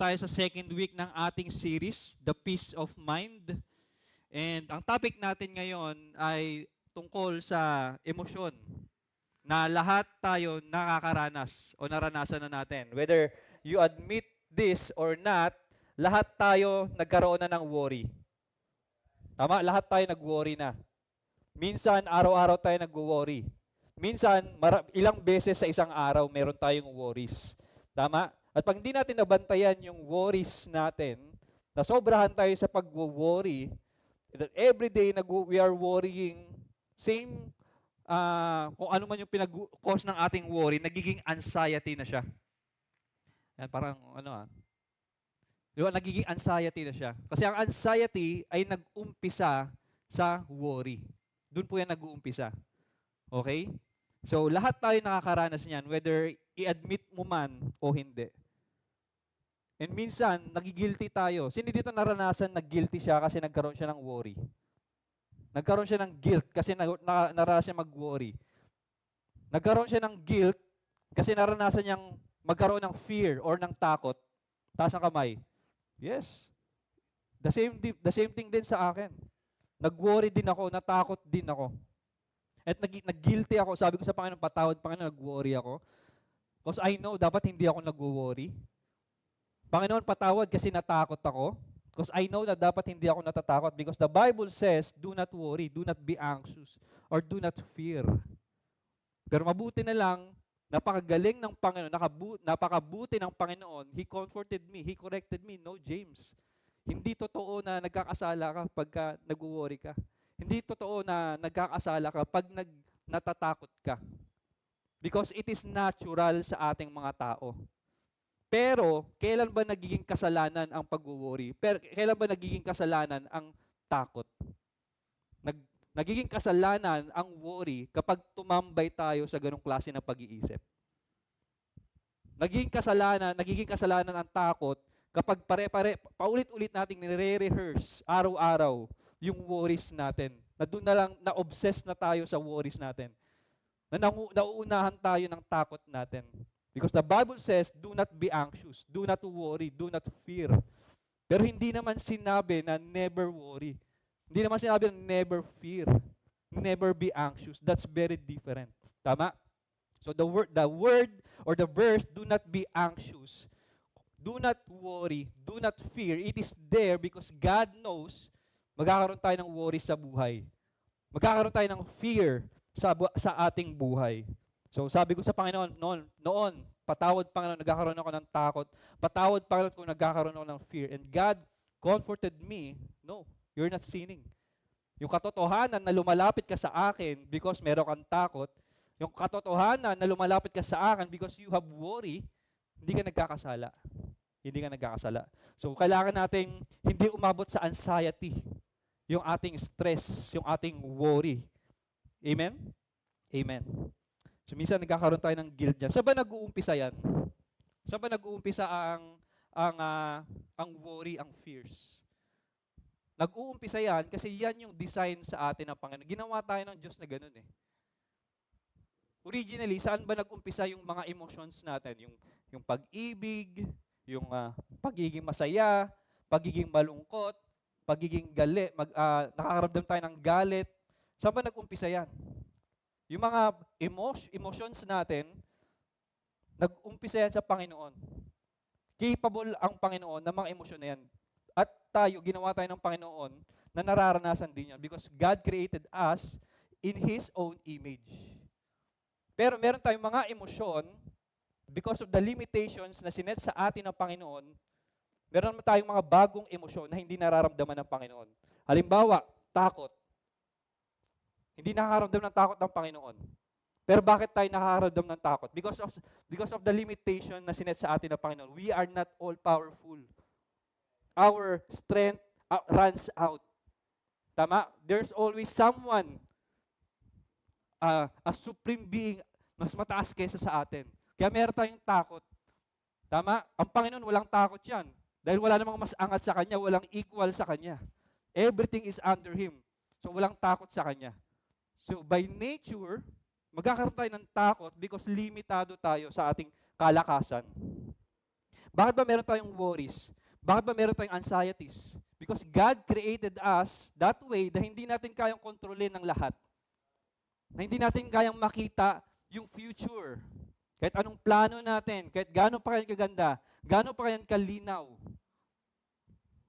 tayo sa second week ng ating series, The Peace of Mind. And ang topic natin ngayon ay tungkol sa emosyon na lahat tayo nakakaranas o naranasan na natin. Whether you admit this or not, lahat tayo nagkaroon na ng worry. Tama? Lahat tayo nag-worry na. Minsan, araw-araw tayo nag-worry. Minsan, ilang beses sa isang araw, meron tayong worries. Tama? At pag hindi natin nabantayan yung worries natin, nasobrahan tayo sa pag-worry, that every day we are worrying, same, kung ano man yung pinag-cause ng ating worry, nagiging anxiety na siya. Yan, parang diba, nagiging anxiety na siya. Kasi ang anxiety ay nag-umpisa sa worry. Doon po yan nag-uumpisa. Okay? So, lahat tayo nakakaranas niyan, whether i-admit mo man o hindi. And minsan, nagigilty tayo. Sino dito naranasan na guilty siya kasi nagkaroon siya ng worry? Nagkaroon siya ng guilt kasi naranasan siya mag-worry. Nagkaroon siya ng guilt kasi naranasan niyang magkaroon ng fear or ng takot. Taas ang kamay. Yes. The same thing din sa akin. Nag-worry din ako, natakot din ako. At nag-guilty ako. Sabi ko sa Panginoon, patawad Panginoon, nag-worry ako. Because I know, dapat hindi ako nag-worry. Panginoon, patawad kasi natakot ako. Because I know na dapat hindi ako natatakot. Because the Bible says, do not worry, do not be anxious, or do not fear. Pero mabuti na lang, napakagaling ng Panginoon, napakabuti ng Panginoon, He comforted me, He corrected me. No, James. Hindi totoo na nagkakasala ka pagka nag-worry ka. Hindi totoo na nagkakasala ka pag natatakot ka. Because it is natural sa ating mga tao. Pero, kailan ba nagiging kasalanan ang pag-worry? Kailan ba nagiging kasalanan ang takot? Nagiging kasalanan ang worry kapag tumambay tayo sa ganong klase ng pag-iisip. Nagiging kasalanan ang takot kapag paulit-ulit nating nire-rehearse araw-araw yung worries natin. Na doon na lang, na-obsess na tayo sa worries natin. Nauunahan tayo ng takot natin. Because the Bible says, do not be anxious, do not worry, do not fear. Pero hindi naman sinabi na never worry. Hindi naman sinabi na never fear, never be anxious. That's very different. Tama? So the word or the verse, do not be anxious, do not worry, do not fear. It is there because God knows magkakaroon tayo ng worry sa buhay. Magkakaroon tayo ng fear sa ating buhay. So sabi ko sa Panginoon noon, patawad Panginoon, nagkakaroon ako ng takot. Patawad Panginoon kung nagkakaroon ako ng fear. And God comforted me, no, you're not sinning. Yung katotohanan na lumalapit ka sa akin because meron kang takot, yung katotohanan na lumalapit ka sa akin because you have worry, hindi ka nagkakasala. Hindi ka nagkakasala. So kailangan nating hindi umabot sa anxiety, yung ating stress, yung ating worry. Amen? Amen. So minsan nagkakaroon tayo ng guilt dyan. Saan ba nag-uumpisa yan? Saan ba nag-uumpisa ang worry, ang fears? Nag-uumpisa yan kasi yan yung design sa atin ng Panginoon. Ginawa tayo ng Diyos na ganun eh. Originally, saan ba nag-umpisa yung mga emotions natin? Yung pag-ibig, yung pagiging masaya, pagiging malungkot, pagiging galit, nakakaramdam tayo ng galit. Saan ba nag-umpisa yan? Yung mga emotions natin, nag-umpisa yan sa Panginoon. Capable ang Panginoon ng mga emosyon na yan. At tayo, ginawa tayo ng Panginoon na nararanasan din yan because God created us in His own image. Pero meron tayong mga emosyon, because of the limitations na sinet sa atin ng Panginoon, meron tayong mga bagong emosyon na hindi nararamdaman ng Panginoon. Halimbawa, takot. Hindi nakakaramdam ng takot ng Panginoon. Pero bakit tayo nakakaramdam ng takot? Because of the limitation na sinet sa atin ng Panginoon. We are not all-powerful. Our strength runs out. Tama? There's always someone, a supreme being, mas mataas kaysa sa atin. Kaya meron tayong takot. Tama? Ang Panginoon, walang takot yan. Dahil wala namang mas angat sa Kanya, walang equal sa Kanya. Everything is under Him. So walang takot sa Kanya. So by nature, magkakaroon tayo ng takot because limitado tayo sa ating kalakasan. Bakit ba meron tayong worries? Bakit ba meron tayong anxieties? Because God created us that way na hindi natin kayang kontrolin ng lahat. Na hindi natin kayang makita yung future. Kahit anong plano natin, kahit gaano pa kayan kaganda, gaano pa kayan kalinaw,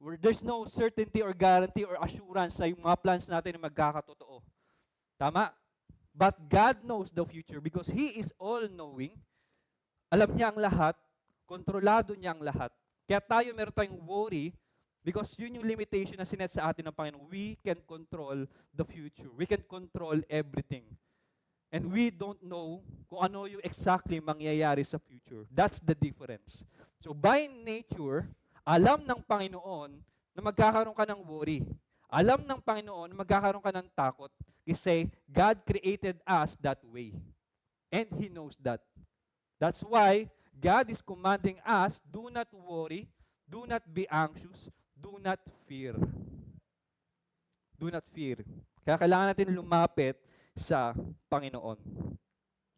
where there's no certainty or guarantee or assurance sa yung mga plans natin na magkakatotoo. Tama? But God knows the future because He is all-knowing. Alam niya ang lahat, kontrolado niya ang lahat. Kaya tayo meron tayong worry because yun yung limitation na sinet sa atin ng Panginoon. We can control the future. We can control everything. And we don't know kung ano yung exactly mangyayari sa future. That's the difference. So by nature, alam ng Panginoon na magkakaroon ka ng worry. Alam ng Panginoon na magkakaroon ka ng takot. Kasi God created us that way. And He knows that. That's why God is commanding us, do not worry, do not be anxious, do not fear. Do not fear. Kaya kailangan natin lumapit sa Panginoon.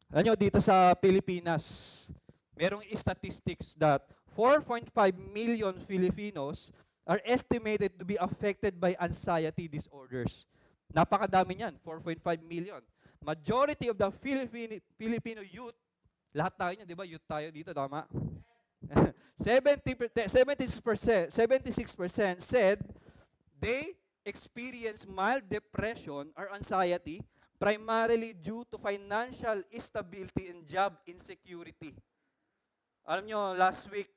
Alam nyo, dito sa Pilipinas, merong statistics that 4.5 million Filipinos are estimated to be affected by anxiety disorders. Napakadami niyan, 4.5 million. Majority of the Filipino youth, lahat tayo niyan, di ba? Youth tayo dito, tama? 76% said they experience mild depression or anxiety primarily due to financial instability and job insecurity. Alam nyo, last week,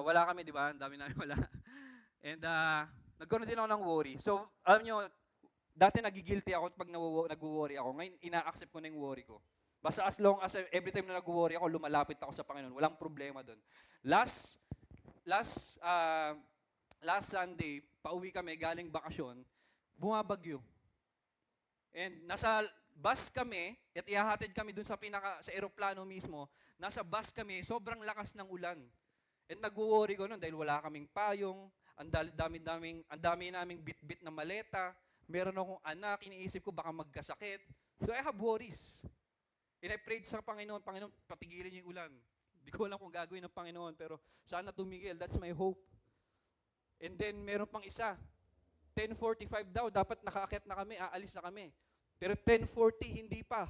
wala kami, di ba? Ang dami namin wala. And nagkaroon din ako ng worry. So, alam nyo, dati nagigilty ako pag nag-worry ako. Ngayon, ina-accept ko na yung worry ko. Basta as long as every time na nag-worry ako, lumalapit ako sa Panginoon. Walang problema doon. Last Sunday, pauwi kami, galing bakasyon, bumabagyo. And nasa bus kami, at ihahatid kami dun sa eroplano mismo, nasa bus kami, sobrang lakas ng ulan. And nag-worry ko nun dahil wala kaming payong, ang dami naming bit-bit na maleta, meron akong anak, iniisip ko baka magkasakit. So I have worries. And I prayed sa Panginoon, Panginoon, patigilin niyo yung ulan. Hindi ko alam kung gagawin ng Panginoon, pero sana tumigil. That's my hope. And then, meron pang isa. 10:45 daw, dapat nakaakyat na kami, aalis na kami. Pero 10:40, hindi pa.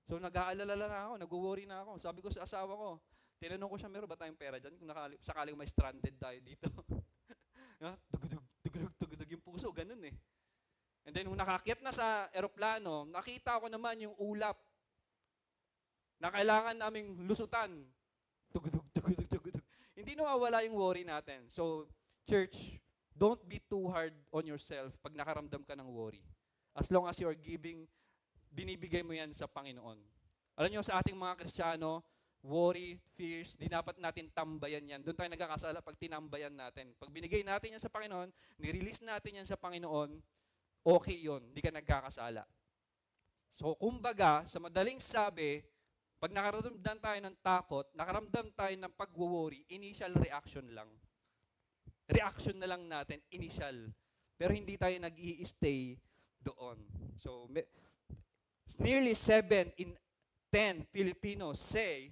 So, nag-aalala na ako, nag-worry na ako. Sabi ko sa asawa ko, tinanong ko siya, meron ba tayong pera dyan? Kung sakaling may stranded tayo dito. Tugudug yung puso, ganun eh. And then, nung nakaakyat na sa eroplano, nakita ko naman yung ulap na kailangan naming lusutan. Tugudug. Hindi nawawala yung worry natin. So, church, don't be too hard on yourself pag nakaramdam ka ng worry. As long as you are binibigay mo yan sa Panginoon. Alam nyo, sa ating mga Kristiyano, worry, fears, di dapat natin tambayan yan. Doon tayo nagkakasala pag tinambayan natin. Pag binigay natin yan sa Panginoon, nirelease natin yan sa Panginoon, okay yon, di ka nagkakasala. So, kumbaga, sa madaling sabi, pag nakaramdam tayo ng takot, nakaramdam tayo ng pag-worry, initial reaction lang. Reaction na lang natin, initial. Pero hindi tayo nag-i-stay doon. So, nearly 7 in 10 Filipinos say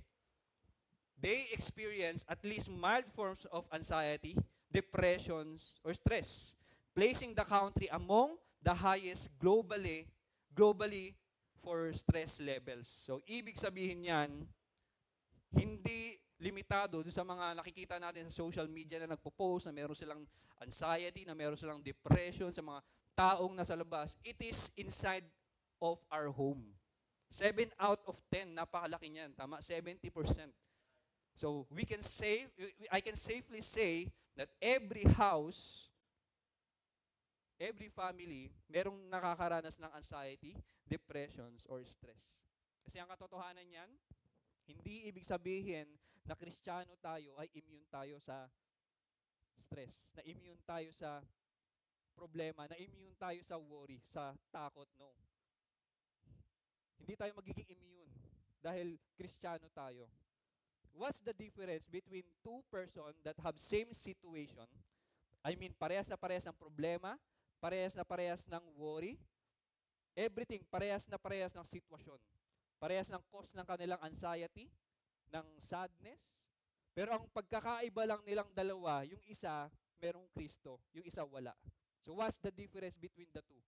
they experience at least mild forms of anxiety, depressions, or stress, placing the country among the highest globally for stress levels. So, ibig sabihin yan, hindi limitado doon sa mga nakikita natin sa social media na nagpo-post na meron silang anxiety, na meron silang depression, sa mga taong nasa labas. It is inside of our home. 7 out of 10, napakalaki niyan. Tama? 70%. So, I can safely say that every house, every family, merong nakakaranas ng anxiety, depressions, or stress. Kasi ang katotohanan niyan, hindi ibig sabihin na Kristiyano tayo ay immune tayo sa stress, na immune tayo sa problema, na immune tayo sa worry, sa takot, no. Hindi tayo magiging immune dahil Kristiyano tayo. What's the difference between two person that have same situation? I mean, parehas na parehas ng problema, parehas na parehas ng worry, everything, parehas na parehas ng sitwasyon. Parehas ng cause ng kanilang anxiety, ng sadness, Pero ang pagkakaiba lang nilang dalawa, yung isa, merong Kristo, yung isa wala. So what's the difference between the two?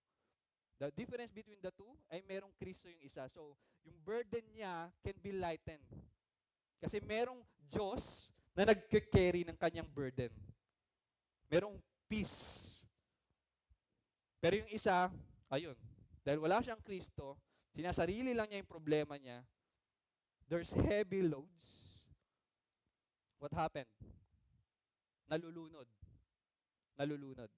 The difference between the two ay merong Kristo yung isa. So yung burden niya can be lightened. Kasi merong Diyos na nagke-carry ng kanyang burden. Merong peace. Pero yung isa, ayun, dahil wala siyang Kristo, sinasarili lang niya yung problema niya, there's heavy loads. What happened? Nalulunod. Nalulunod.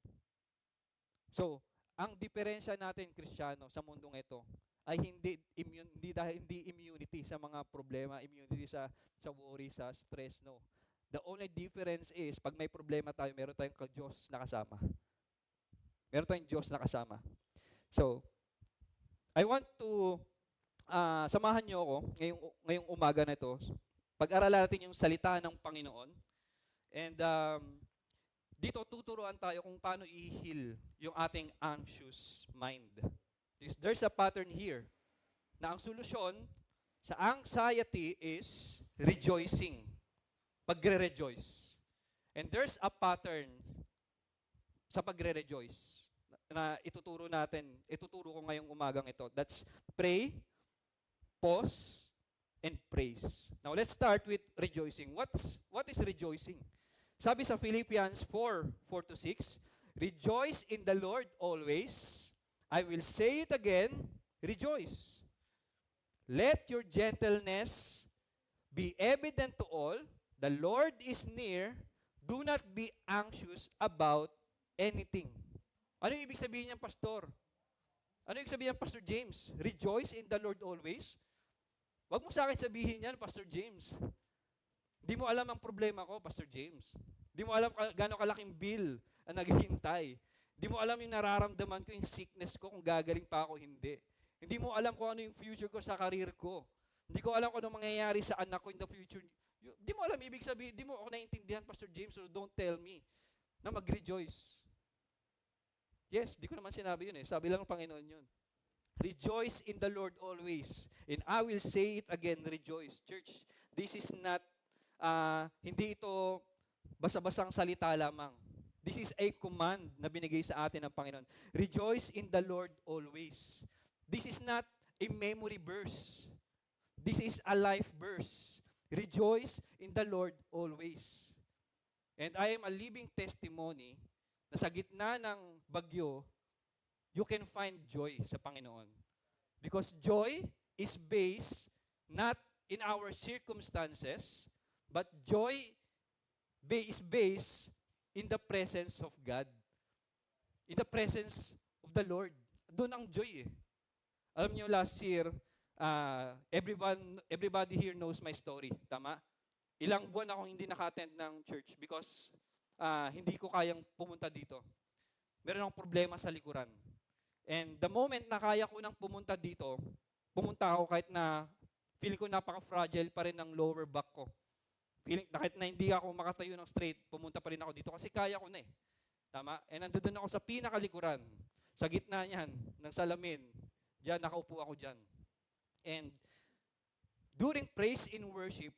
So, ang diferensya natin, Kristiyano, sa mundong ito ay hindi immunity sa mga problema, immunity sa worry, sa stress, no. The only difference is pag may problema tayo, meron tayong Diyos na kasama. Meron tayong Diyos na kasama. So, I want to samahan niyo ako ngayong umaga na ito. Pag-aralan natin yung salita ng Panginoon. And dito tuturuan tayo kung paano i-heal yung ating anxious mind. There's a pattern here na ang solusyon sa anxiety is rejoicing. Pagre-rejoice. And there's a pattern sa pagre-rejoice na ituturo ko ngayong umagang ito. That's pray, pause, and praise. Now let's start with rejoicing. What is rejoicing? Sabi sa Philippians 4:4-6, rejoice in the Lord always. I will say it again, rejoice. Let your gentleness be evident to all. The Lord is near. Do not be anxious about anything. Ano yung ibig sabihin niyan, Pastor? Ano yung ibig sabihin niyan, Pastor James? Rejoice in the Lord always? Wag mo sa akin sabihin yan, Pastor James. Di mo alam ang problema ko, Pastor James. Di mo alam gaano kalaking bill ang naghihintay. Di mo alam yung nararamdaman ko, yung sickness ko, kung gagaling pa ako, hindi. Hindi mo alam kung ano yung future ko sa career ko. Hindi ko alam kung ano mangyayari sa anak ko in the future. Di mo alam, ibig sabihin, di mo ako naiintindihan, Pastor James, so don't tell me na mag-rejoice. Yes, di ko naman sinabi yun eh. Sabi lang ng Panginoon yun. Rejoice in the Lord always. And I will say it again, rejoice. Church, this is not, hindi ito basa-basang salita lamang. This is a command na binigay sa atin ng Panginoon. Rejoice in the Lord always. This is not a memory verse. This is a life verse. Rejoice in the Lord always. And I am a living testimony na sa gitna ng bagyo, you can find joy sa Panginoon. Because joy is based not in our circumstances, but joy is based in the presence of God. In the presence of the Lord. Doon ang joy eh. Alam niyo, last year, everybody here knows my story. Tama? Ilang buwan akong hindi naka-attend ng church because hindi ko kayang pumunta dito. Meron akong problema sa likuran. And the moment na kaya ko nang pumunta dito, pumunta ako kahit na feeling ko napaka-fragile pa rin ng lower back ko. Kahit na hindi ako makatayo ng straight, pumunta pa rin ako dito kasi kaya ko na eh. Tama? And nandun ako sa pinakalikuran, sa gitna niyan, ng salamin. Diyan, nakaupo ako diyan. And during praise and worship,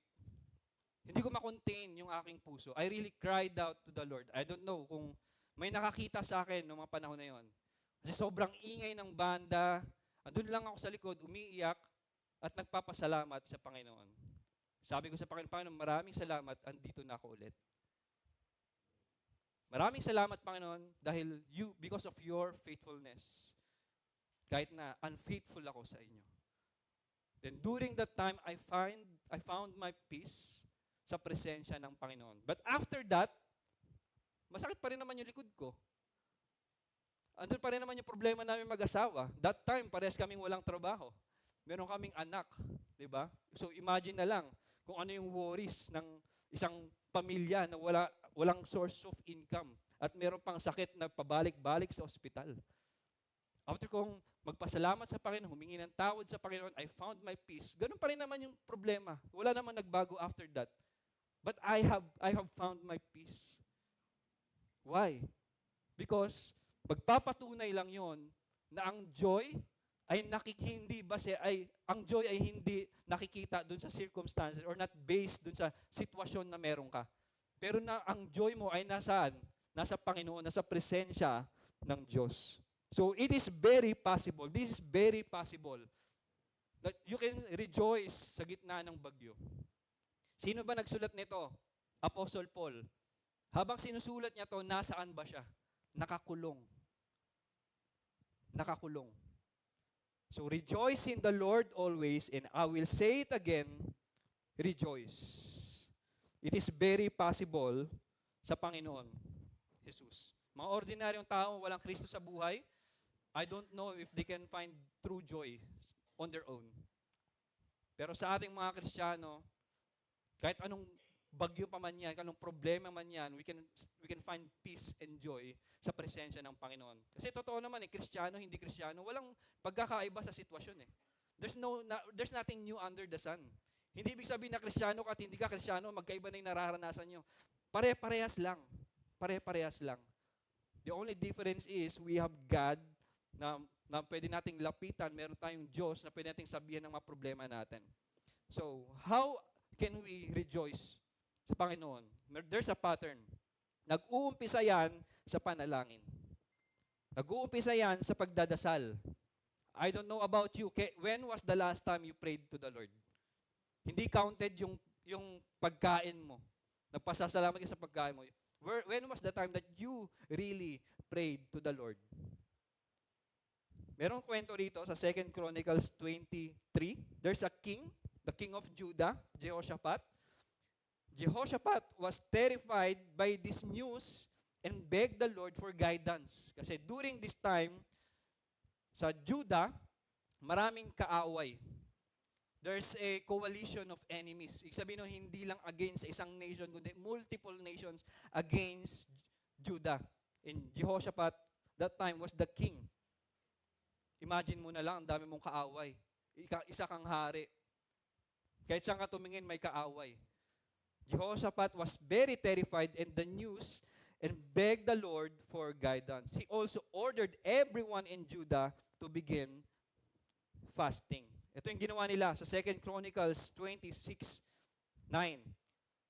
hindi ko makontain yung aking puso. I really cried out to the Lord. I don't know kung may nakakita sa akin noong mga panahon na yon. Kasi sobrang ingay ng banda. Andun lang ako sa likod, umiiyak at nagpapasalamat sa Panginoon. Sabi ko sa Panginoon, maraming salamat, andito na ako ulit. Maraming salamat, Panginoon, dahil because of your faithfulness. Kahit na unfaithful ako sa inyo. Then during that time, I found my peace sa presensya ng Panginoon. But after that, masakit pa rin naman yung likod ko. Andun pa rin naman yung problema namin mag-asawa. That time, parehas kaming walang trabaho. Meron kaming anak, di ba? So imagine na lang kung ano yung worries ng isang pamilya na walang source of income at meron pang sakit na pabalik-balik sa ospital. After kong magpasalamat sa Panginoon, humingi ng tawad sa Panginoon, I found my peace. Ganun pa rin naman yung problema. Wala naman nagbago after that. But I have found my peace. Why? Because magpapatunay lang yon na ang joy hindi base ay ang joy ay hindi nakikita doon sa circumstances or not based doon sa sitwasyon na meron ka. Pero ang joy mo ay nasaan? Nasa Panginoon, nasa presensya ng Diyos. So it is very possible. This is very possible that you can rejoice sa gitna ng bagyo. Sino ba nagsulat nito? Apostle Paul. Habang sinusulat niya to, nasaan ba siya? Nakakulong. Nakakulong. So rejoice in the Lord always, and I will say it again, rejoice. It is very possible sa Panginoon, Jesus. Mga ordinaryong tao, walang Kristo sa buhay, I don't know if they can find true joy on their own. Pero sa ating mga Kristiyano, kahit anong bagyo pa man yan, anong problema man yan, we can find peace and joy sa presensya ng Panginoon. Kasi totoo naman, Kristiyano, hindi Kristiyano, walang pagkakaiba sa sitwasyon. There's nothing new under the sun. Hindi ibig sabihin na Kristiyano ka at hindi ka Kristiyano, magkaiba na yung nararanasan nyo. Pare-parehas lang. Pare-parehas lang. The only difference is we have God na pwede nating lapitan, meron tayong Diyos na pwede nating sabihan ng mga problema natin. So, how can we rejoice sa Panginoon? There's a pattern. Nag-uumpisa yan sa panalangin. Nag-uumpisa yan sa pagdadasal. I don't know about you. When was the last time you prayed to the Lord? Hindi counted yung pagkain mo. Nagpasasalamat ka sa pagkain mo. When was the time that you really prayed to the Lord? Merong kwento rito sa 2 Chronicles 23. There's a king, the king of Judah, Jehoshaphat. Jehoshaphat was terrified by this news and begged the Lord for guidance. Kasi during this time, sa Judah, maraming kaaway. There's a coalition of enemies. Ibig sabihin nun, hindi lang against isang nation, kundi multiple nations against Judah. And Jehoshaphat, that time, was the king. Imagine mo na lang, ang dami mong kaaway. Isa kang hari. Kahit saan ka tumingin, may kaaway. Jehoshaphat was very terrified in the news and begged the Lord for guidance. He also ordered everyone in Judah to begin fasting. Ito yung ginawa nila sa 2 Chronicles 26:9.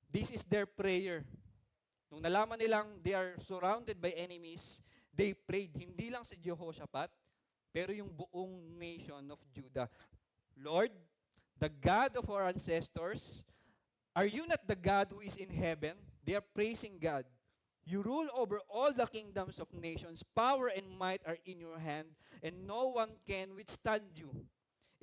This is their prayer. Nung nalaman nilang they are surrounded by enemies, they prayed. Hindi lang si Jehoshaphat, pero yung buong nation of Judah. Lord, the God of our ancestors, are you not the God who is in heaven? They are praising God. You rule over all the kingdoms of nations. Power and might are in your hand, and no one can withstand you.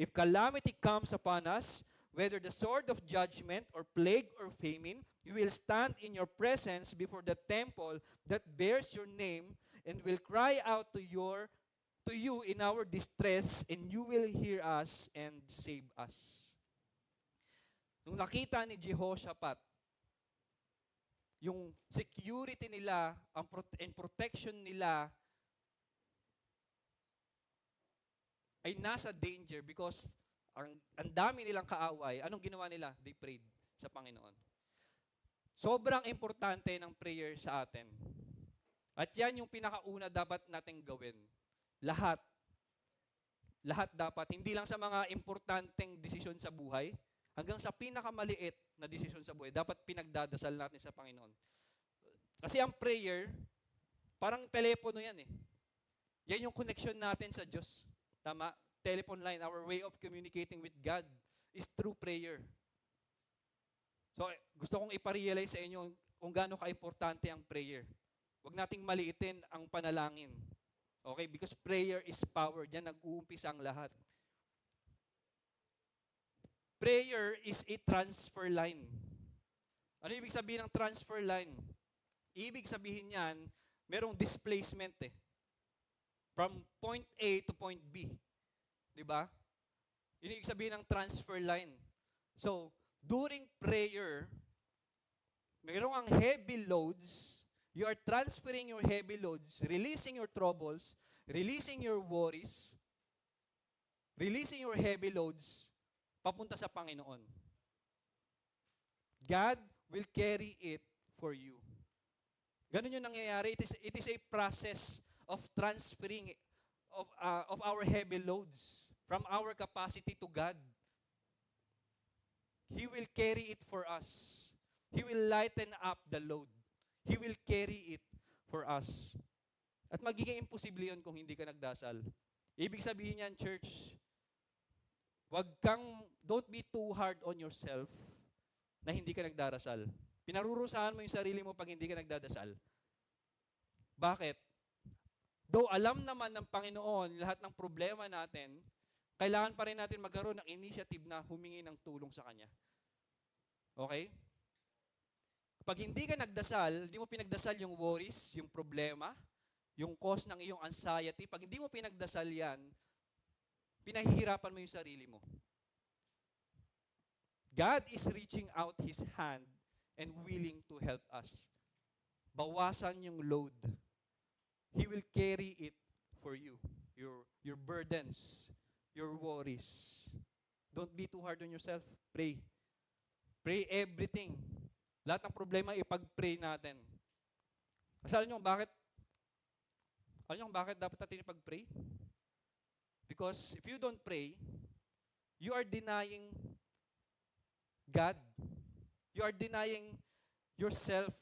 If calamity comes upon us, whether the sword of judgment or plague or famine, you will stand in your presence before the temple that bears your name, and will cry out to you in our distress, and you will hear us and save us. Nung nakita ni Jehoshaphat, yung security nila and protection nila ay nasa danger because ang dami nilang kaaway, anong ginawa nila? They prayed sa Panginoon. Sobrang importante ng prayer sa atin. At yan yung pinakauna dapat nating gawin. Lahat. Lahat dapat. Hindi lang sa mga importanteng desisyon sa buhay, hanggang sa pinakamaliit na desisyon sa buhay, dapat pinagdadasal natin sa Panginoon. Kasi ang prayer, parang telepono yan eh. Yan yung connection natin sa Diyos. Tama? Telephone line, our way of communicating with God is through prayer. So, gusto kong iparealize sa inyo kung gaano ka-importante ang prayer. Huwag nating maliitin ang panalangin. Okay? Because prayer is power. Diyan nag-uumpisa ang lahat. Prayer is a transfer line. Ano ibig sabihin ng transfer line? Ibig sabihin niyan, merong displacement eh. From point A to point B. Diba? Yun ibig sabihin ng transfer line. So, during prayer, mayroong ang heavy loads. You are transferring your heavy loads, releasing your troubles, releasing your worries, releasing your heavy loads, papunta sa Panginoon. God will carry it for you. Ganun yung nangyayari. It is a process of transferring of our heavy loads from our capacity to God. He will carry it for us. He will lighten up the load. He will carry it for us. At magiging imposible yun kung hindi ka nagdasal. Ibig sabihin yan, church, don't be too hard on yourself na hindi ka nagdarasal. Pinarurusahan mo yung sarili mo pag hindi ka nagdadasal. Bakit? Though alam naman ng Panginoon lahat ng problema natin, kailangan pa rin natin magkaroon ng initiative na humingi ng tulong sa Kanya. Okay? Pag hindi ka nagdasal, hindi mo pinagdasal yung worries, yung problema, yung cause ng iyong anxiety, pag hindi mo pinagdasal yan, pinahihirapan mo yung sarili mo. God is reaching out His hand and willing to help us. Bawasan yung load. He will carry it for you. Your burdens, your worries. Don't be too hard on yourself. Pray. Pray everything. Lahat ng problema ipag-pray natin. Kasi alam niyo bakit dapat natin ipag-pray? Because if you don't pray, you are denying God. You are denying yourself.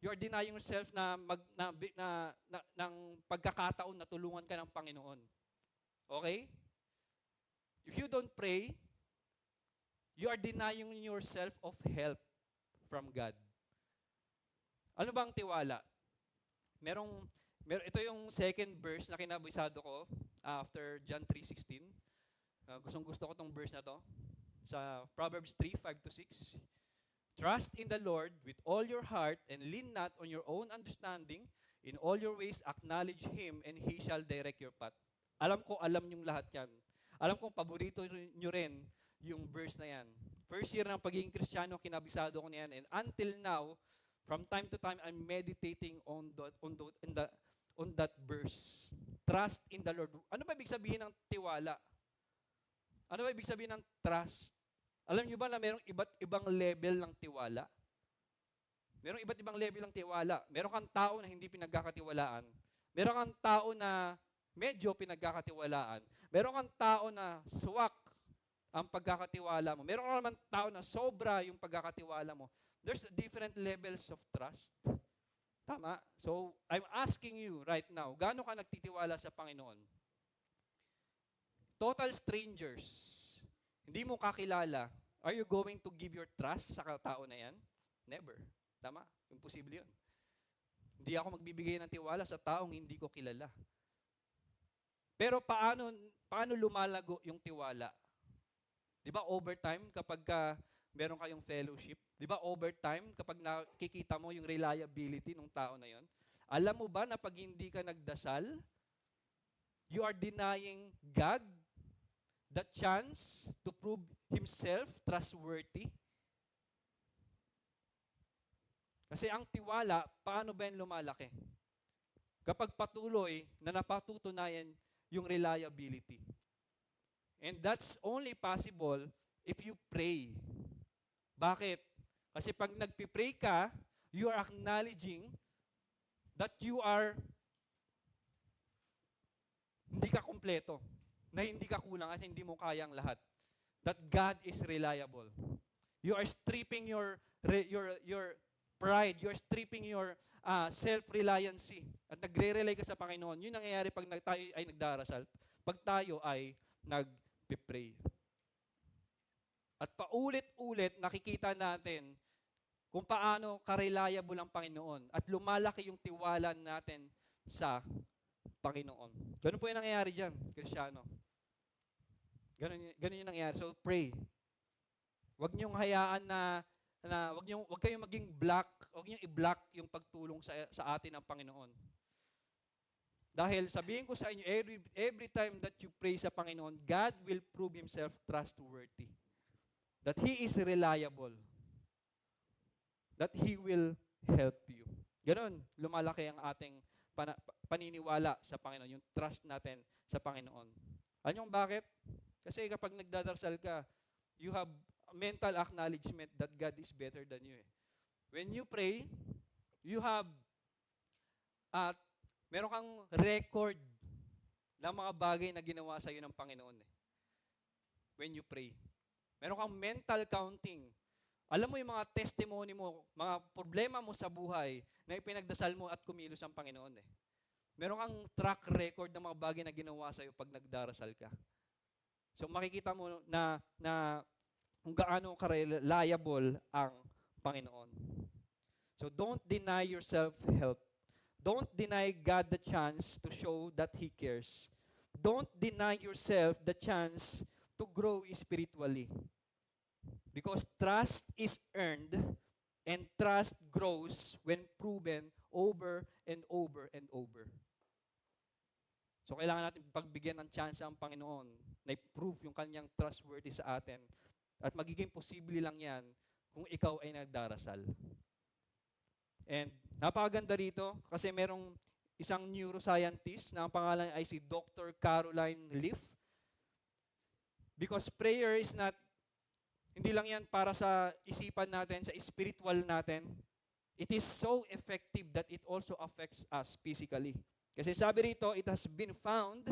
You are denying yourself ng pagkakataon na tulungan ka ng Panginoon. Okay? If you don't pray, you are denying yourself of help from God. Ano ba ang tiwala? Ito yung second verse na kinabisado ko after John 3:16. Gusto ko tong verse na to. Sa Proverbs 3:5-6. Trust in the Lord with all your heart and lean not on your own understanding. In all your ways acknowledge Him and He shall direct your path. Alam niyong lahat yan. Alam kong paborito nyo rin yung verse na yan. First year ng pagiging Kristiyano, kinabisado ko na yan. And until now, from time to time, I'm meditating on that verse. Trust in the Lord. Ano ba ibig sabihin ng tiwala? Ano ba ibig sabihin ng trust? Alam niyo ba na mayroong iba't ibang level ng tiwala? Mayroong iba't ibang level ng tiwala. Meron kang tao na hindi pinagkakatiwalaan. Meron kang tao na medyo pinagkakatiwalaan. Meron kang tao na swak ang pagkakatiwala mo. Meron kang naman tao na sobra yung pagkakatiwala mo. There's different levels of trust. Tama? So, I'm asking you right now, gaano ka nagtitiwala sa Panginoon? Total strangers, hindi mo kakilala, are you going to give your trust sa tao na yan? Never. Tama? Imposible yun. Hindi ako magbibigay ng tiwala sa taong hindi ko kilala. Pero paano lumalago yung tiwala? Di ba overtime kapag meron kayong fellowship? Di ba overtime kapag nakikita mo yung reliability ng tao na yon? Alam mo ba na pag hindi ka nagdasal, you are denying God the chance to prove Himself trustworthy? Kasi ang tiwala, paano ba yan lumalaki? Kapag patuloy na napatutunayan yung reliability. And that's only possible if you pray. Bakit? Kasi pag nagpipray ka, you are acknowledging that hindi ka kumpleto, na hindi ka kulang at hindi mo kaya ang lahat. That God is reliable. You are stripping your pride, you are stripping your self-reliancy at nagre-rely ka sa Panginoon. Yun ang nangyayari pag tayo ay nagdarasal, pag tayo ay nagpipray. At paulit-ulit nakikita natin kung paano ka-reliable ang Panginoon at lumalaki yung tiwala natin sa Panginoon. Ganun po yung nangyayari dyan, Kristiyano. Ganun yung nangyayari. So pray. Huwag niyong hayaan huwag kayong maging huwag niyong i-block yung pagtulong sa atin ng Panginoon. Dahil sabihin ko sa inyo, every time that you pray sa Panginoon, God will prove Himself trustworthy. That He is reliable. That He will help you. Ganon, lumalaki ang ating paniniwala sa Panginoon, yung trust natin sa Panginoon. Alam niyo bakit? Kasi kapag nagdadasal ka, you have mental acknowledgement that God is better than you. When you pray, you have meron kang record ng mga bagay na ginawa sa iyo ng Panginoon when you pray. Meron kang mental counting. Alam mo yung mga testimony mo, mga problema mo sa buhay na ipinagdasal mo at kumilos ang Panginoon Meron kang track record ng mga bagay na ginawa sa iyo pag nagdarasal ka. So makikita mo na kung gaano ka-reliable ang Panginoon. So don't deny yourself help. Don't deny God the chance to show that He cares. Don't deny yourself the chance to grow spiritually. Because trust is earned and trust grows when proven over and over and over. So kailangan natin pagbigyan ng chance ang Panginoon na i-prove yung kanyang trustworthy sa atin. At magiging posible lang yan kung ikaw ay nagdarasal. And napakaganda rito kasi merong isang neuroscientist na ang pangalan ay si Dr. Caroline Leaf. Because prayer is not, hindi lang yan para sa isipan natin, sa spiritual natin. It is so effective that it also affects us physically. Kasi sabi rito, it has been found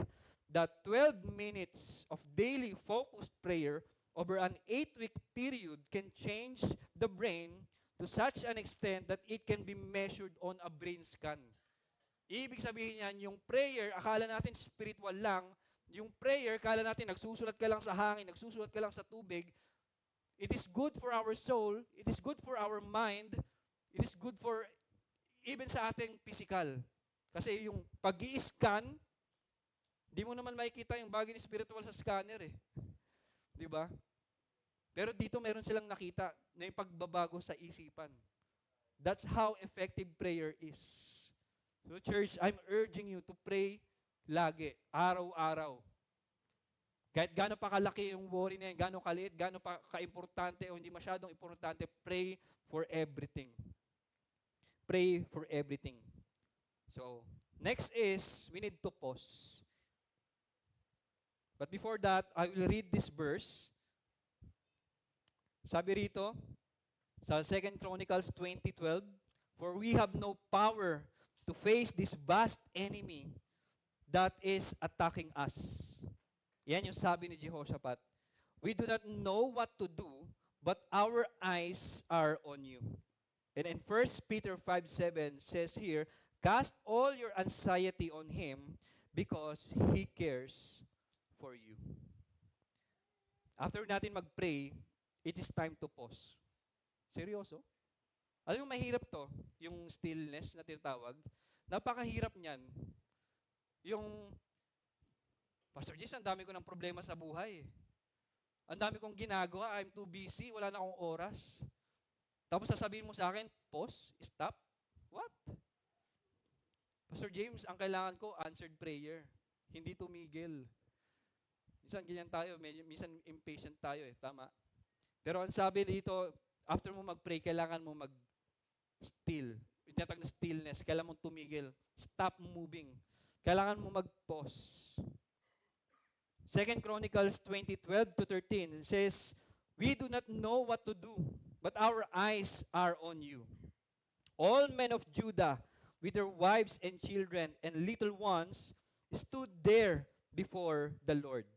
that 12 minutes of daily focused prayer over an 8-week period can change the brain to such an extent that it can be measured on a brain scan. Ibig sabihin yan, yung prayer, akala natin spiritual lang, yung prayer, akala natin nagsusulat ka lang sa hangin, nagsusulat ka lang sa tubig, it is good for our soul, it is good for our mind, it is good for even sa ating physical. Kasi yung pag-i-scan, di mo naman makikita yung bagay ni spiritual sa scanner Di ba? Pero dito meron silang nakita na yung pagbabago sa isipan. That's how effective prayer is. So church, I'm urging you to pray lagi, araw-araw. Kahit gaano pa kalaki yung worry na yan, gaano kaliit, gaano pa kaimportante o hindi masyadong importante, pray for everything. Pray for everything. So, next is, we need to pause. But before that, I will read this verse. Sabi rito, sa 2 Chronicles 20:12, "For we have no power to face this vast enemy that is attacking us." Yan yung sabi ni Jehoshaphat. "We do not know what to do, but our eyes are on you." And in 1 Peter 5:7 says here, "Cast all your anxiety on Him because He cares for you." After natin mag-pray, it is time to pause. Seryoso? Alam mo, mahirap to, yung stillness na tinatawag. Napakahirap niyan. Yung, Pastor Jason, ang dami ko ng problema sa buhay. Ang dami kong ginagawa, I'm too busy, wala na akong oras. Tapos sasabihin mo sa akin, pause, stop. What? Pastor James, ang kailangan ko, answered prayer. Hindi tumigil. Minsan ganyan tayo, minsan impatient tayo tama. Pero ang sabi dito, after mo mag-pray, kailangan mo mag-still. Yung tinatawag na stillness, kailangan mo tumigil. Stop moving. Kailangan mo mag-pause. 2 Chronicles 20:12-13 says, "We do not know what to do, but our eyes are on you. All men of Judah, with their wives and children and little ones, stood there before the Lord."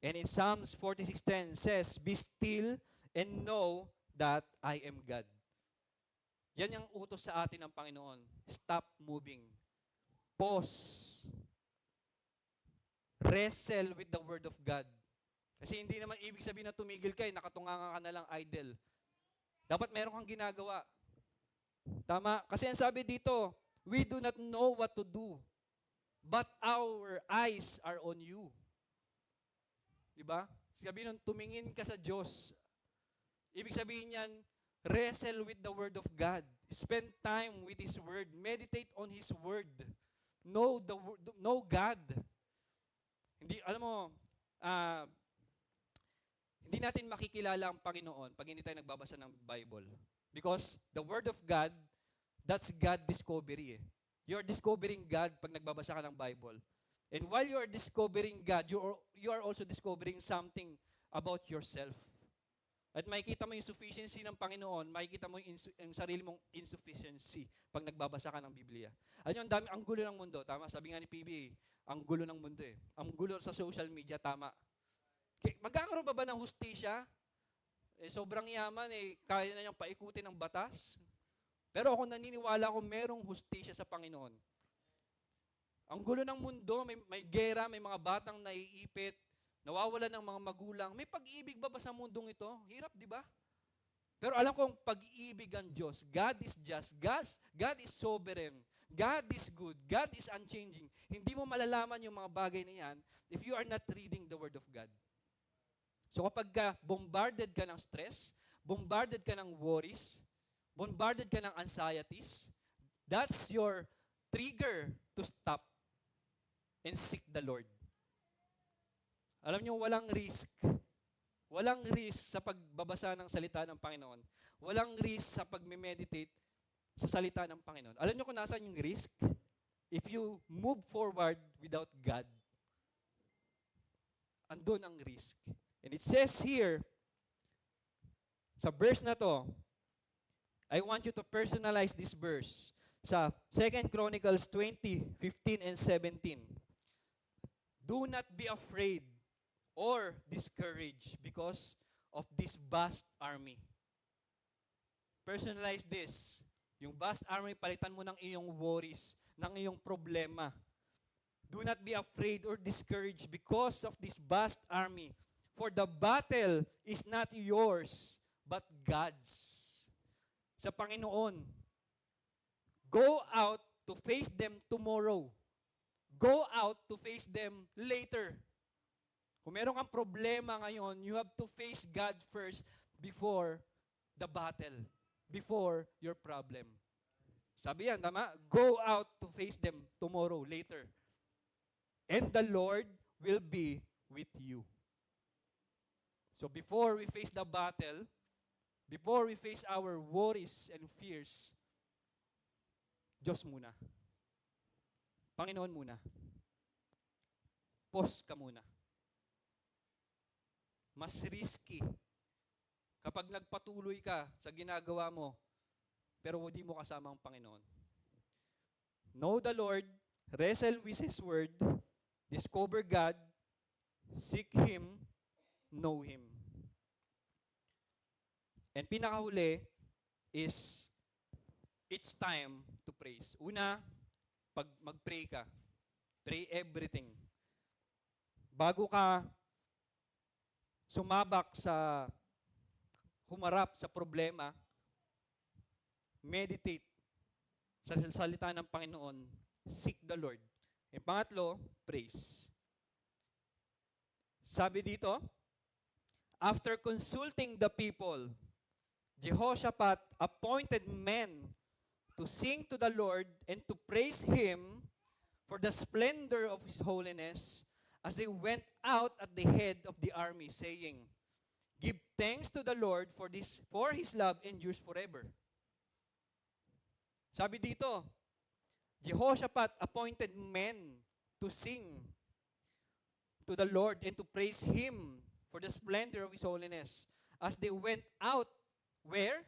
And in Psalms 46:10 says, "Be still and know that I am God." Yan yung utos sa atin ng Panginoon. Stop moving. Pause. Wrestle with the Word of God. Kasi hindi naman ibig sabihin na tumigil ka, nakatunganga ka na lang idle. Dapat meron kang ginagawa. Tama? Kasi ang sabi dito, we do not know what to do, but our eyes are on you. Diba? Sabihin nun, tumingin ka sa Diyos. Ibig sabihin yan, wrestle with the Word of God. Spend time with His Word. Meditate on His Word. Know God. Hindi, alam mo, hindi natin makikilala ang Panginoon pag hindi tayo nagbabasa ng Bible. Because the Word of God, that's God discovery. You're discovering God pag nagbabasa ka ng Bible. And while you are discovering God, you are also discovering something about yourself. At makikita mo yung sufficiency ng Panginoon, makikita mo yung sarili mong insufficiency pag nagbabasa ka ng Biblia. Ano yung dami, ang gulo ng mundo, tama? Sabi nga ni PB, ang gulo ng mundo eh. Ang gulo sa social media, tama. Magkakaroon pa ba ng hustisya? Sobrang yaman kaya na niyang paikutin ng batas. Pero ako naniniwala ko merong hustisya sa Panginoon. Ang gulo ng mundo, may gera, may mga batang naiipit, nawawala ng mga magulang. May pag-ibig ba sa mundong ito? Hirap, di ba? Pero alam kong pag-ibig ang Diyos. God is just. God is sovereign. God is good. God is unchanging. Hindi mo malalaman yung mga bagay na yan if you are not reading the Word of God. So kapag bombarded ka ng stress, bombarded ka ng worries, bombarded ka ng anxieties, that's your trigger to stop and seek the Lord. Alam niyo, walang risk. Walang risk sa pagbabasa ng salita ng Panginoon. Walang risk sa pagme-meditate sa salita ng Panginoon. Alam niyo kung nasaan yung risk? If you move forward without God, andun ang risk. And it says here, sa verse na to, I want you to personalize this verse. Sa 2 Chronicles 20:15 and 17. Do not be afraid or discouraged because of this vast army. Personalize this. Yung vast army, palitan mo ng iyong worries, ng iyong problema. Do not be afraid or discouraged because of this vast army. For the battle is not yours, but God's. Sa Panginoon. Go out to face them tomorrow. Go out to face them later. Kung meron kang problema ngayon, you have to face God first before the battle, before your problem. Sabi yan, tama? Go out to face them tomorrow, later. And the Lord will be with you. So before we face the battle, before we face our worries and fears, Diyos muna. Panginoon muna. Pause ka muna. Mas risky kapag nagpatuloy ka sa ginagawa mo, pero hindi mo kasama ang Panginoon. Know the Lord, wrestle with His Word, discover God, seek Him, know Him. And pinakahuli is, it's time to praise. Una, pag mag-pray ka, pray everything. Bago ka sumabak sa humarap sa problema, meditate sa salita ng Panginoon, seek the Lord. And pangatlo, praise. Sabi dito, after consulting the people, Jehoshaphat appointed men to sing to the Lord and to praise Him for the splendor of His holiness, as they went out at the head of the army, saying, give thanks to the Lord for His love endures forever. Sabi dito, Jehoshaphat appointed men to sing to the Lord and to praise Him for the splendor of His holiness, as they went out, where?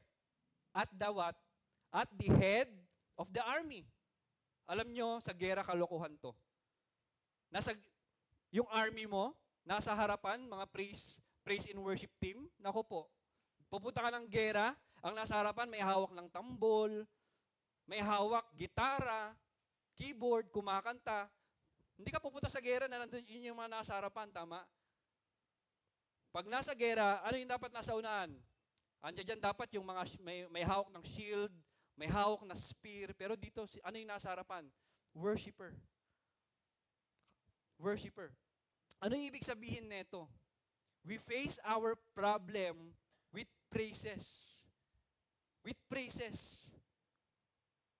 At the what? At the head of the army. Alam nyo, sa gera kalokohan to. Yung army mo, nasa harapan, mga praise and worship team, nako po, pupunta ka ng gera, ang nasa harapan may hawak ng tambol, may hawak gitara, keyboard, kumakanta. Hindi ka pupunta sa gera na nandun yun yung mga nasa harapan, tama? Pag nasa gera, ano yung dapat nasa unahan? Andiyan dapat yung mga may hawak ng shield, may hawak na spear, pero dito, ano yung nasa harapan? Worshipper. Worshipper. Ano yung ibig sabihin nito? We face our problem with praises. With praises.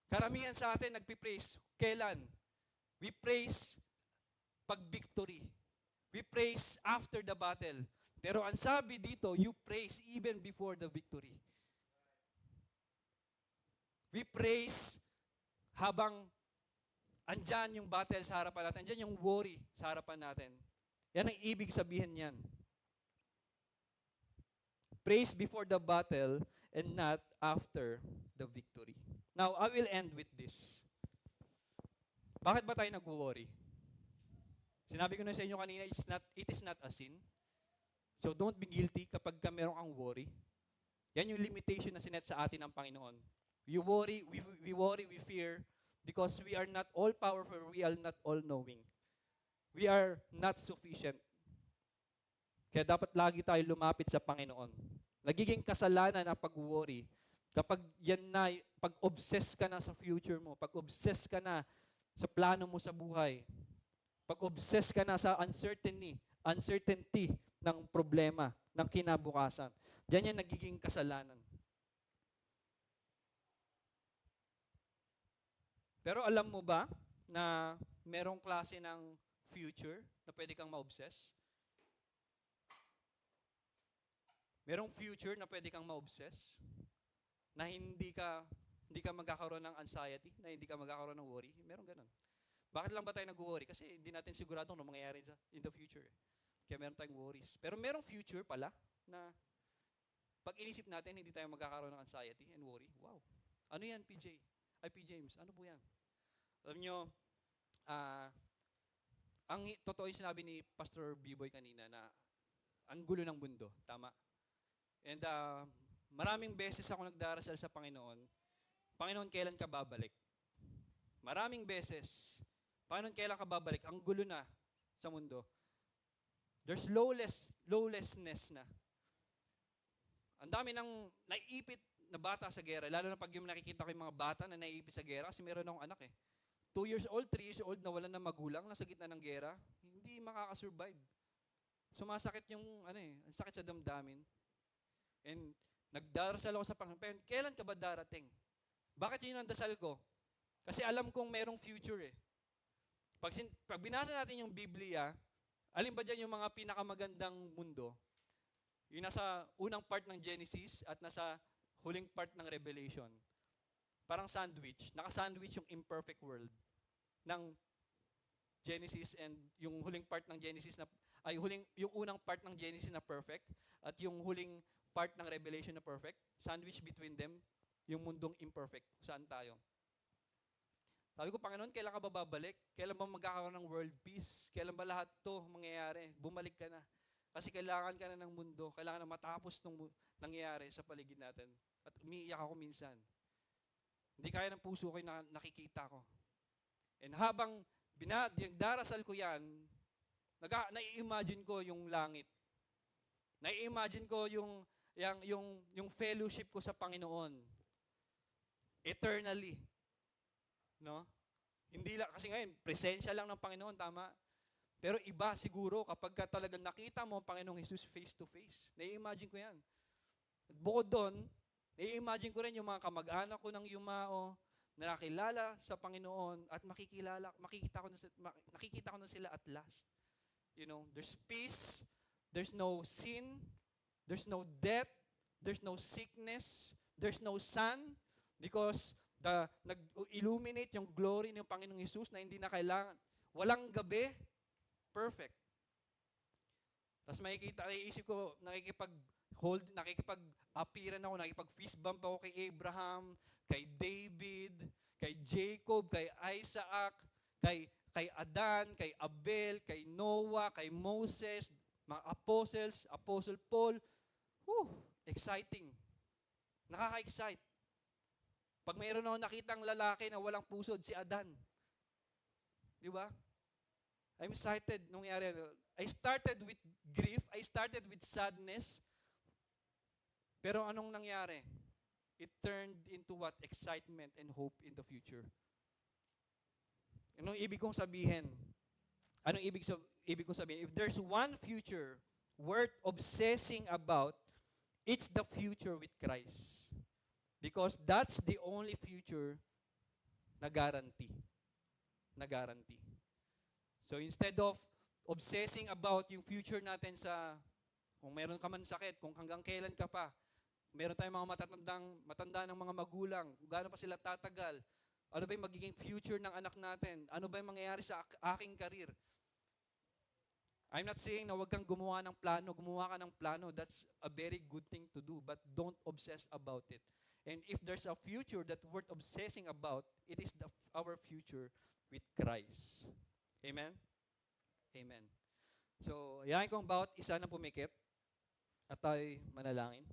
Karamihan sa atin nagpipraise. Kailan? We praise pag victory. We praise after the battle. Pero ang sabi dito, you praise even before the victory. We praise habang andyan yung battle sa harapan natin, andyan yung worry sa harapan natin. Yan ang ibig sabihin niyan. Praise before the battle and not after the victory. Now, I will end with this. Bakit ba tayo nag-worry? Sinabi ko na sa inyo kanina, it is not a sin. So don't be guilty kapag ka meron kang worry. Yan yung limitation na sinet sa atin ng Panginoon. We worry, we fear, because we are not all powerful, we are not all knowing. We are not sufficient. Kaya dapat lagi tayo lumapit sa Panginoon. Nagiging kasalanan ang pag-worry. Kapag yan na, pag-obsess ka na sa future mo, pag-obsess ka na sa plano mo sa buhay, pag-obsess ka na sa uncertainty ng problema, ng kinabukasan. Diyan yan nagiging kasalanan. Pero alam mo ba na merong klase ng future na pwede kang ma-obsess? Merong future na pwede kang ma-obsess? Na hindi ka magkakaroon ng anxiety, na hindi ka magkakaroon ng worry? Merong ganun. Bakit lang ba tayo nag-worry? Kasi hindi natin sigurado ano mangyayari in the future. Kaya meron tayong worries. Pero merong future pala na pag inisip natin, hindi tayo magkakaroon ng anxiety and worry. Wow. Ano yan, PJ? Ay, P. James, ano po yan? Alam nyo, totoo yung sinabi ni Pastor B-Boy kanina na ang gulo ng mundo. Tama. And maraming beses ako nagdarasal sa Panginoon. Panginoon, kailan ka babalik? Maraming beses. Panginoon, kailan ka babalik? Ang gulo na sa mundo. There's lawlessness na. Ang dami nang naiipit na bata sa gera. Lalo na pag yung nakikita ko yung mga bata na naiipit sa gera, kasi meron akong anak 2 years old, 3 years old na wala na magulang, nasa gitna ng gera, hindi makakasurvive. Sumasakit yung, ang sakit sa damdamin. And nagdarasal ako sa Panginoon, kailan ka ba darating? Bakit yun ang dasal ko? Kasi alam kong merong future . Pag binasa natin yung Biblia, alin ba dyan yung mga pinakamagandang mundo? Yung nasa unang part ng Genesis at nasa huling part ng Revelation. Parang sandwich. Naka-sandwich yung imperfect world ng Genesis and yung huling part ng Genesis yung unang part ng Genesis na perfect at yung huling part ng Revelation na perfect. Sandwich between them, yung mundong imperfect. Saan tayo? Sabi ko, Panginoon, kailan ka ba babalik? Kailan ba magkakaroon ng world peace? Kailan ba lahat to mangyayari? Bumalik ka na. Kasi kailangan ka na ng mundo. Kailangan na matapos ng nangyayari sa paligid natin. At umiiyak ako minsan. Hindi kaya ng puso ko na nakikita ko. And habang darasal ko yan, nai-imagine ko yung langit. Nai-imagine ko yung fellowship ko sa Panginoon. Eternally. No? Hindi lang, kasi ngayon, presensya lang ng Panginoon, tama? Pero iba siguro kapag ka talagang nakita mo ang Panginoong Jesus face to face. Nai-imagine ko yan. At bukod doon, nai-imagine ko rin yung mga kamag-anak ko ng yumao na nakilala sa Panginoon at nakikita ko na sila at last. You know, there's peace, there's no sin, there's no death, there's no sickness, there's no sun, because nag-illuminate yung glory ng Panginoong Jesus na hindi na kailangan. Walang gabi, perfect. Tapos naiisip ko, nakikipag-appearan ako, nakikipag-fist bump ako kay Abraham, kay David, kay Jacob, kay Isaac, kay Adan, kay Abel, kay Noah, kay Moses, mga apostles, Apostle Paul. Exciting. Nakaka-excite. Pag mayroon ako nakitang lalaki na walang pusod, si Adan. Di ba? I'm excited nung nangyari. I started with grief, I started with sadness. Pero anong nangyari? It turned into what? Excitement and hope in the future. Anong ibig kong sabihin? Anong ibig kong sabihin? If there's one future worth obsessing about, it's the future with Christ. Because that's the only future na guarantee. Na guarantee. So instead of obsessing about yung future natin kung meron ka man sakit, kung hanggang kailan ka pa, meron tayong mga matanda ng mga magulang, kung gaano pa sila tatagal, ano ba yung magiging future ng anak natin, ano ba yung mangyayari sa aking career. I'm not saying na wag kang gumawa ng plano. Gumawa ka ng plano. That's a very good thing to do. But don't obsess about it. And if there's a future that worth obsessing about, it is our future with Christ. Amen? Amen. So, yakin kong bawat isa na pumikit at tayo'y manalangin.